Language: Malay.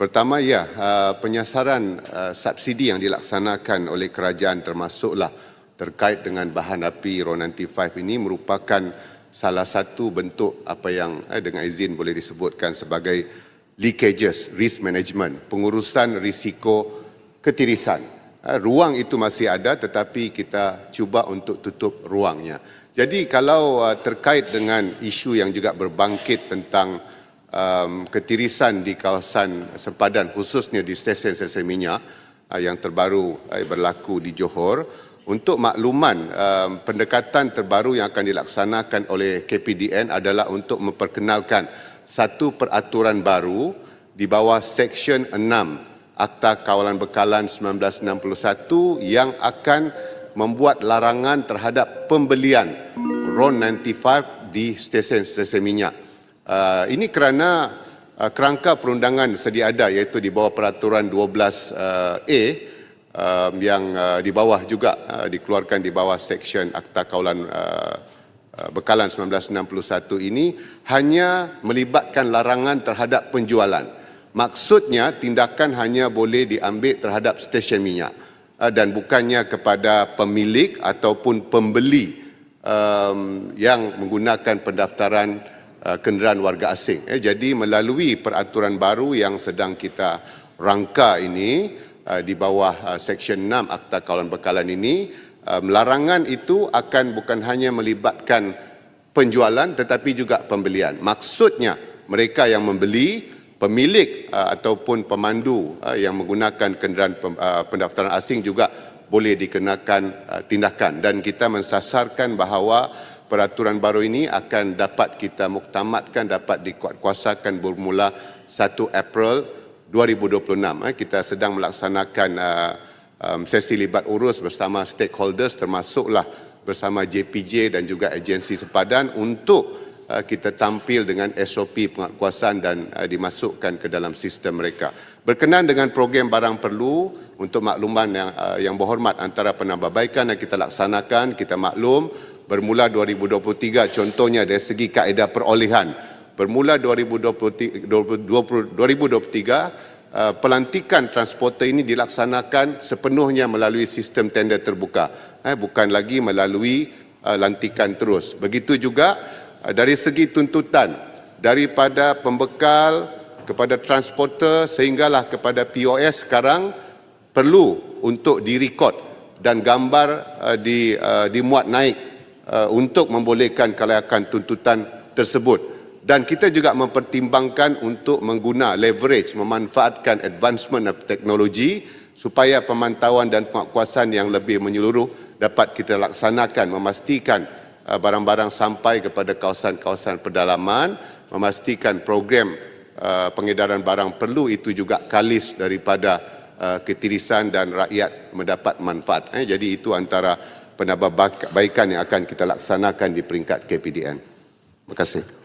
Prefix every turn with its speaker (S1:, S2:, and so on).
S1: Pertama, penyasaran subsidi yang dilaksanakan oleh kerajaan termasuklah terkait dengan bahan api RON95 ini merupakan salah satu bentuk apa yang dengan izin boleh disebutkan sebagai leakages, risk management, pengurusan risiko ketirisan. Ruang itu masih ada tetapi kita cuba untuk tutup ruangnya. Jadi kalau terkait dengan isu yang juga berbangkit tentang ketirisan di kawasan sempadan khususnya di stesen-stesen minyak yang terbaru berlaku di Johor, untuk makluman pendekatan terbaru yang akan dilaksanakan oleh KPDN adalah untuk memperkenalkan satu peraturan baru di bawah Seksyen 6 Akta Kawalan Bekalan 1961 yang akan membuat larangan terhadap pembelian RON95 di stesen-stesen minyak. Ini kerana kerangka perundangan sedia ada iaitu di bawah peraturan 12A yang di bawah juga dikeluarkan di bawah Seksyen Akta Kawalan Bekalan 1961 ini hanya melibatkan larangan terhadap penjualan. Maksudnya tindakan hanya boleh diambil terhadap stesen minyak dan bukannya kepada pemilik ataupun pembeli yang menggunakan pendaftaran kenderaan warga asing. Jadi melalui peraturan baru yang sedang kita rangka ini di bawah Seksyen 6 Akta Kawalan Bekalan ini, larangan itu akan bukan hanya melibatkan penjualan tetapi juga pembelian. Maksudnya mereka yang membeli, pemilik ataupun pemandu yang menggunakan kenderaan pendaftaran asing juga boleh dikenakan tindakan, dan kita mensasarkan bahawa peraturan baru ini akan dapat kita muktamadkan, dapat dikuatkuasakan bermula 1 April 2026. Kita sedang melaksanakan sesi libat urus bersama stakeholders termasuklah bersama JPJ dan juga agensi sepadan untuk kita tampil dengan SOP penguatkuasaan dan dimasukkan ke dalam sistem mereka. Berkenaan dengan program barang perlu, untuk makluman yang berhormat, antara penambahbaikan yang kita laksanakan, kita maklum bermula 2023 contohnya dari segi kaedah perolehan. Bermula 2023 pelantikan transporter ini dilaksanakan sepenuhnya melalui sistem tender terbuka, bukan lagi melalui lantikan terus. Begitu juga dari segi tuntutan daripada pembekal kepada transporter sehinggalah kepada POS sekarang perlu untuk direkod dan gambar dimuat naik untuk membolehkan kelayakan tuntutan tersebut. Dan kita juga mempertimbangkan untuk mengguna leverage, memanfaatkan advancement of technology supaya pemantauan dan penguatkuasaan yang lebih menyeluruh dapat kita laksanakan, memastikan barang-barang sampai kepada kawasan-kawasan pedalaman, memastikan program pengedaran barang perlu itu juga kalis daripada ketirisan dan rakyat mendapat manfaat. Jadi itu antara penambahbaikan yang akan kita laksanakan di peringkat KPDN. Terima kasih.